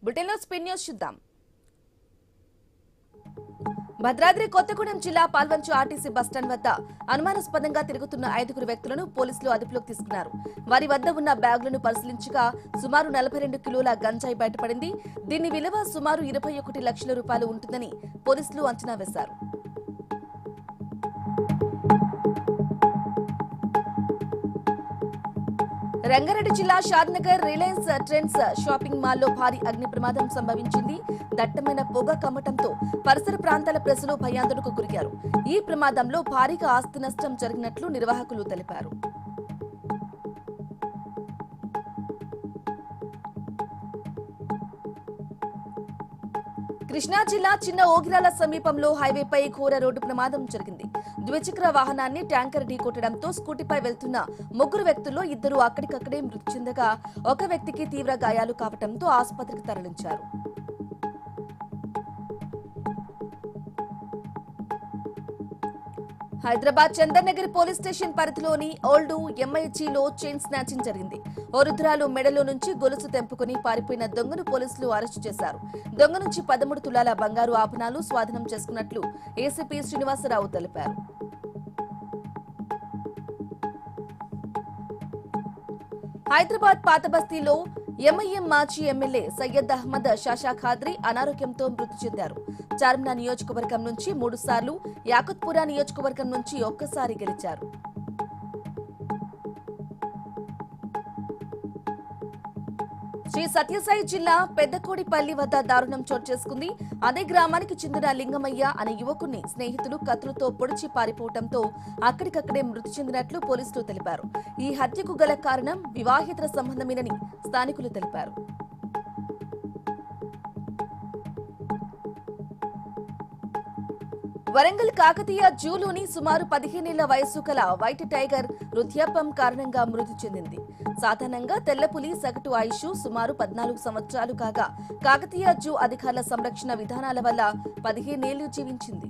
బులెటిన్లో spin news చూద్దాం. భద్రాద్రి కొత్తగూడెం జిల్లా పాల్వంచు ఆర్టీసీ బస్టాండ్ వద్ద అనుమానాస్పదంగా తిరుగుతున్న 5 వ్యక్తులను పోలీసులు అదుపులోకి తీసుకున్నారు. వారి వద్ద ఉన్న బ్యాగులను పరిశీలించగా సుమారు 42 కిలోల గంజాయి బయటపడింది. దీని విలువ సుమారు 21 లక్షల రూపాయలు ఉంటుందని పోలీసులు అంచనా వేశారు. రంగారెడ్డి జిల్లా షాద్నగర్ రిలయన్స్ ట్రెండ్స్ షాపింగ్ మాల్లో భారీ అగ్ని ప్రమాదం సంభవించింది. దట్టమైన పొగ కమ్మటంతో పరిసర ప్రాంతాల ప్రజలు భయాందోళనకు గురయ్యారు. ఈ ప్రమాదంలో భారీగా ఆస్తి నష్టం జరిగినట్లు నిర్వాహకులు తెలిపారు. కృష్ణా జిల్లా చిన్న ఓగిరాల సమీపంలో హైవేపై ఘోర రోడ్డు ప్రమాదం జరిగింది. ద్విచక్ర వాహనాన్ని ట్యాంకర్ ఢీకొట్టడంతో స్కూటీపై వెళ్తున్న 3 వ్యక్తుల్లో 2 అక్కడికక్కడే మృతి చెందగా ఒక వ్యక్తికి తీవ్ర గాయాలు కావడంతో ఆసుపత్రికి తరలించారు. హైదరాబాద్ చందర్నగర్ పోలీస్ స్టేషన్ పరిధిలోని ఓల్డ్ ఎంఐజీలో చైన్ స్నాచింగ్ జరిగింది. ఓ రుద్రాలు మెడలో నుంచి గొలుసు తెంపుకుని పారిపోయిన దొంగను పోలీసులు అరెస్టు చేశారు. దొంగ నుంచి 13 తులాల బంగారు ఆభరణాలు స్వాధీనం చేసుకున్నట్లు ఏసీపీ శ్రీనివాసరావు తెలిపారు. హైదరాబాద్ పాతబస్తీలో ఎంఐఎం మాజీ ఎమ్మెల్యే సయ్యద్ అహ్మద్ షాషా ఖాద్రీ అనారోగ్యంతో మృతి చెందారు. చార్మినార్ నియోజకవర్గం నుంచి 3 సార్లు, యాకుత్పురా నియోజకవర్గం నుంచి ఒక్కసారి గెలిచారు. శ్రీ సత్యసాయి జిల్లా పెద్దకోడిపల్లి వద్ద దారుణం చోటు చేసుకుంది. అదే గ్రామానికి చెందిన లింగమయ్య అనే యువకుడిని స్నేహితులు కత్తులతో పొడిచి పారిపోవడంతో అక్కడికక్కడే మృతి చెందినట్లు పోలీసులు తెలిపారు. ఈ హత్యకు గల కారణం వివాహేతర సంబంధమేనని స్థానికులు తెలిపారు. వరంగల్ కాకతీయ జూలోని సుమారు 15 ఏళ్ల వయస్సు గల వైట్ టైగర్ వృద్ధాప్యం కారణంగా మృతి చెందింది. సాధారణంగా తెల్లపులి సగటు ఆయుష్ సుమారు 14 సంవత్సరాలు కాగా కాకతీయ జూ అధికారుల సంరక్షణ విధానాల వల్ల 15 ఏళ్లు జీవించింది.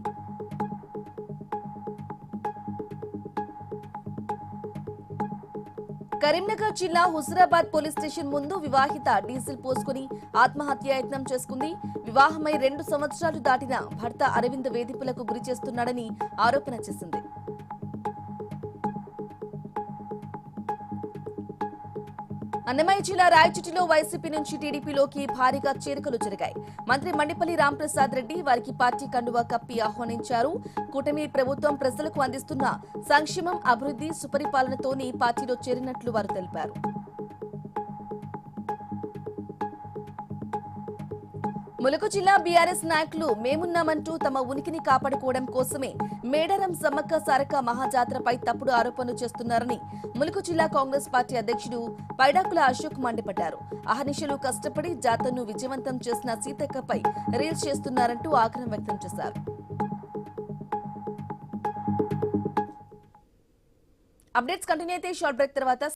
కరీంనగర్ జిల్లా హుజురాబాద్ పోలీస్ స్టేషన్ ముందు వివాహిత డీజిల్ పోసుకుని ఆత్మహత్యాయత్నం చేసుకుంది. వివాహమై 2 సంవత్సరాలు దాటిన భర్త అరవింద్ వేధింపులకు గురి చేస్తున్నాడని ఆరోపణ చేసింది. అన్నమయ్య జిల్లా రాయచోటిలో వైసీపీ నుంచి టీడీపీలోకి భారీగా చేరికలు జరిగాయి. మంత్రి మండిపల్లి రాంప్రసాద్ రెడ్డి వారికి పార్టీ కండువా కప్పి ఆహ్వానించారు. కూటమి ప్రభుత్వం ప్రజలకు అందిస్తున్న సంక్షేమం, అభివృద్ధి, సుపరిపాలనతోనే పార్టీలో చేరినట్లు వారు తెలిపారు. ములుగు జిల్లా బీఆర్ఎస్ నాయకులు మేమున్నామంటూ తమ ఉనికిని కాపాడుకోవడం కోసమే మేడారం సమ్మక్క సారక్క మహాజాతరపై తప్పుడు ఆరోపణలు చేస్తున్నారని ములుగు జిల్లా కాంగ్రెస్ పార్టీ అధ్యక్షుడు పైడాకుల అశోక్ మండిపడ్డారు. అహర్నిశలు కష్టపడి జాతరను విజయవంతం చేసిన సీతక్కపై రీల్స్ చేస్తున్నారంటూ ఆగ్రహం వ్యక్తం చేశారు. అప్డేట్స్ కంటిన్యూ అయితే షార్ట్ బ్రేక్ తర్వాత